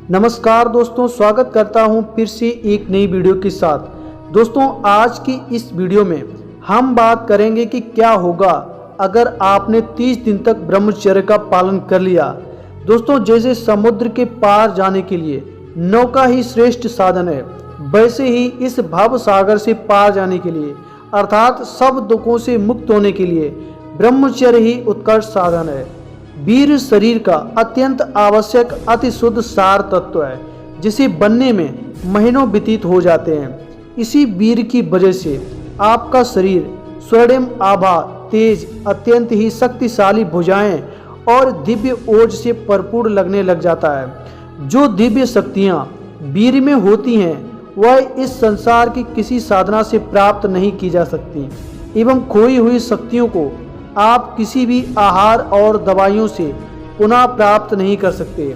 नमस्कार दोस्तों, स्वागत करता हूं फिर से एक नई वीडियो के साथ। दोस्तों, आज की इस वीडियो में हम बात करेंगे कि क्या होगा अगर आपने 30 दिन तक ब्रह्मचर्य का पालन कर लिया। दोस्तों, जैसे समुद्र के पार जाने के लिए नौका ही श्रेष्ठ साधन है, वैसे ही इस भव सागर से पार जाने के लिए अर्थात सब दुखों से मुक्त होने के लिए ब्रह्मचर्य ही उत्कर्ष साधन है। वीर शरीर का अत्यंत आवश्यक अति शुद्ध सार तत्व है, जिसे बनने में महीनों व्यतीत हो जाते हैं। इसी वीर की वजह से आपका शरीर स्वर्णिम आभा, तेज, अत्यंत ही शक्तिशाली भुजाएं और दिव्य ओज से भरपूर लगने लग जाता है। जो दिव्य शक्तियां वीर में होती हैं वह इस संसार की किसी साधना से प्राप्त नहीं की जा सकती, एवं खोई हुई शक्तियों को आप किसी भी आहार और दवाइयों से पुनः प्राप्त नहीं कर सकते।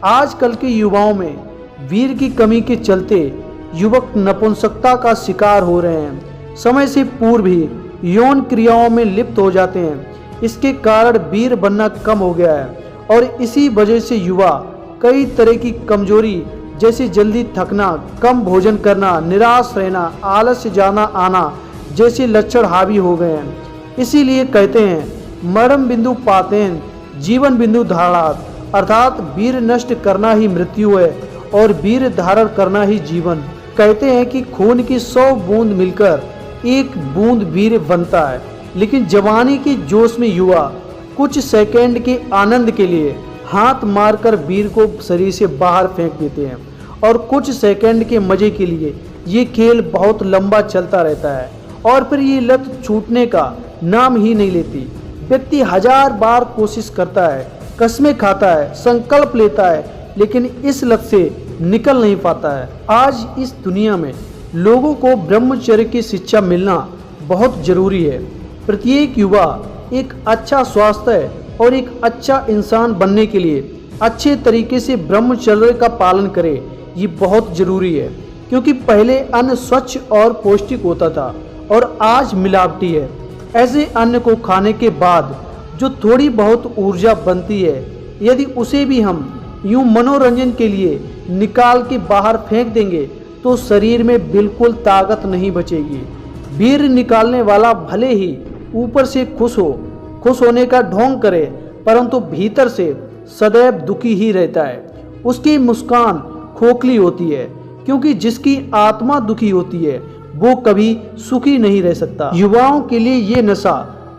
आजकल के युवाओं में वीर की कमी के चलते युवक नपुंसकता का शिकार हो रहे हैं, समय से पूर्व ही यौन क्रियाओं में लिप्त हो जाते हैं। इसके कारण वीर बनना कम हो गया है और इसी वजह से युवा कई तरह की कमजोरी जैसे जल्दी थकना, कम भोजन करना, निराश रहना, आलस्य जाना आना जैसे लक्षण हावी हो गए हैं। इसीलिए कहते हैं मरण बिंदु पातेन जीवन बिंदु धारणात्, अर्थात वीर नष्ट करना ही मृत्यु है और वीर धारण करना ही जीवन। कहते हैं कि खून की 100 बूंद मिलकर एक बूंद वीर बनता है, लेकिन जवानी के जोश में युवा कुछ सेकंड के आनंद के लिए हाथ मारकर वीर को शरीर से बाहर फेंक देते हैं और कुछ सेकंड के मजे के लिए ये खेल बहुत लंबा चलता रहता है और फिर ये लत छूटने का नाम ही नहीं लेती। व्यक्ति 1000 बार कोशिश करता है, कसमें खाता है, संकल्प लेता है, लेकिन इस लत से निकल नहीं पाता है। आज इस दुनिया में लोगों को ब्रह्मचर्य की शिक्षा मिलना बहुत जरूरी है। प्रत्येक युवा एक अच्छा स्वास्थ्य और एक अच्छा इंसान बनने के लिए अच्छे तरीके से ब्रह्मचर्य का पालन करे, ये बहुत जरूरी है। क्योंकि पहले अन्न स्वच्छ और पौष्टिक होता था और आज मिलावटी है। ऐसे अन्न को खाने के बाद जो थोड़ी बहुत ऊर्जा बनती है, यदि उसे भी हम यूं मनोरंजन के लिए निकाल के बाहर फेंक देंगे तो शरीर में बिल्कुल ताकत नहीं बचेगी। वीर निकालने वाला भले ही ऊपर से खुश होने का ढोंग करे, परंतु भीतर से सदैव दुखी ही रहता है। उसकी मुस्कान खोखली होती है, क्योंकि जिसकी आत्मा दुखी होती है वो कभी सुखी नहीं रह सकता। युवाओं के लिए ये नशा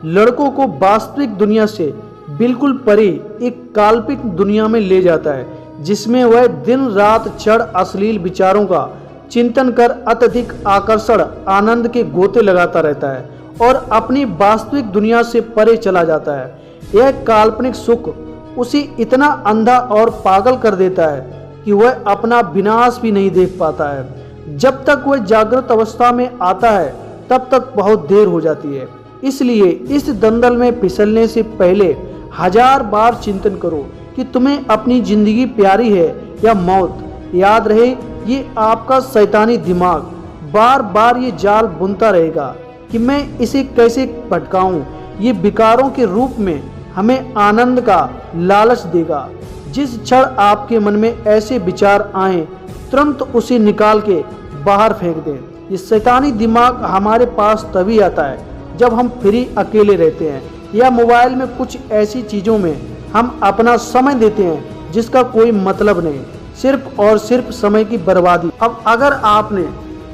लड़कों को वास्तविक दुनिया से बिल्कुल परे एक काल्पनिक दुनिया में ले जाता है, जिसमें वह दिन रात क्षण अश्लील विचारों का चिंतन कर अत्यधिक आकर्षण आनंद के गोते लगाता रहता है और अपनी वास्तविक दुनिया से परे चला जाता है। यह काल्पनिक सुख उसे इतना अंधा और पागल कर देता है कि वह अपना विनाश भी नहीं देख पाता है। जब तक वह जागृत अवस्था में आता है तब तक बहुत देर हो जाती है। इसलिए इस दंदल में फिसलने से पहले 1000 बार चिंतन करो कि तुम्हें अपनी जिंदगी प्यारी है या मौत। याद रहे, ये आपका शैतानी दिमाग बार बार ये जाल बुनता रहेगा कि मैं इसे कैसे भटकाऊं। ये विकारों के रूप में हमें आनंद का लालच देगा। जिस क्षण आपके मन में ऐसे विचार आए, तुरंत उसे निकाल के बाहर फेंक दें। ये शैतानी दिमाग हमारे पास तभी आता है जब हम फ्री अकेले रहते हैं या मोबाइल में कुछ ऐसी चीज़ों में हम अपना समय देते हैं जिसका कोई मतलब नहीं, सिर्फ और सिर्फ समय की बर्बादी। अब अगर आपने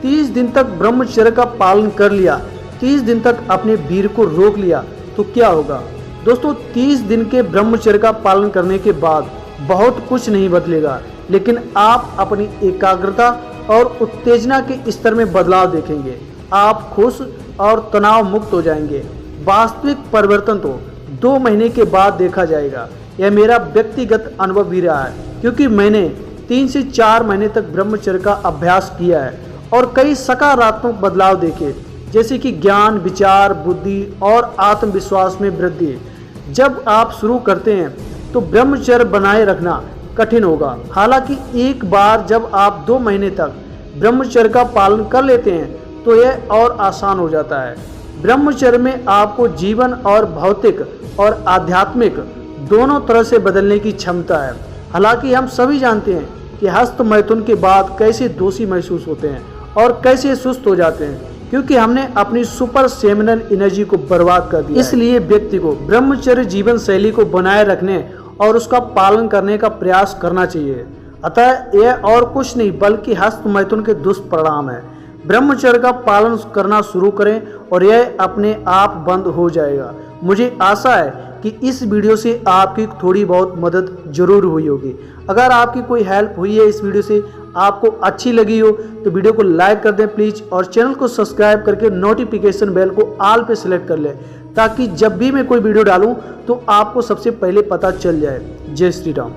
30 दिन तक ब्रह्मचर्य का पालन कर लिया, 30 दिन तक अपने वीर को रोक लिया, तो क्या होगा। दोस्तों, 30 दिन के ब्रह्मचर्य का पालन करने के बाद बहुत कुछ नहीं बदलेगा, लेकिन आप अपनी एकाग्रता और उत्तेजना के स्तर में बदलाव देखेंगे। आप खुश और तनाव मुक्त हो जाएंगे। वास्तविक परिवर्तन तो 2 महीने के बाद देखा जाएगा। यह मेरा व्यक्तिगत अनुभव भी रहा है, क्योंकि मैंने 3 से 4 महीने तक ब्रह्मचर्य का अभ्यास किया है और कई सकारात्मक बदलाव देखे, जैसे कि ज्ञान, विचार, बुद्धि और आत्मविश्वास में वृद्धि। जब आप शुरू करते हैं तो ब्रह्मचर्य बनाए रखना कठिन होगा। हालांकि एक बार जब आप 2 महीने तक ब्रह्मचर्य का पालन कर लेते हैं तो यह और आसान हो जाता है। ब्रह्मचर्य में आपको जीवन और भौतिक और आध्यात्मिक दोनों तरह से बदलने की क्षमता है। हालांकि हम सभी जानते हैं कि हस्त मैथुन के बाद कैसे दोषी महसूस होते हैं और कैसे सुस्त हो जाते हैं, क्योंकि हमने अपनी सुपर सेमिनल एनर्जी को बर्बाद कर दिया। इसलिए व्यक्ति को ब्रह्मचर्य जीवन शैली को बनाए रखने और उसका पालन करने का प्रयास करना चाहिए। अतः यह और कुछ नहीं बल्कि हस्त मैथुन के दुष्परिणाम है। ब्रह्मचर्य का पालन करना शुरू करें और यह अपने आप बंद हो जाएगा। मुझे आशा है कि इस वीडियो से आपकी थोड़ी बहुत मदद जरूर हुई होगी। अगर आपकी कोई हेल्प हुई है इस वीडियो से, आपको अच्छी लगी हो तो वीडियो को लाइक कर दें प्लीज़, और चैनल को सब्सक्राइब करके नोटिफिकेशन बेल को ऑल पे सिलेक्ट कर लें, ताकि जब भी मैं कोई वीडियो डालूं तो आपको सबसे पहले पता चल जाए। जय श्री राम।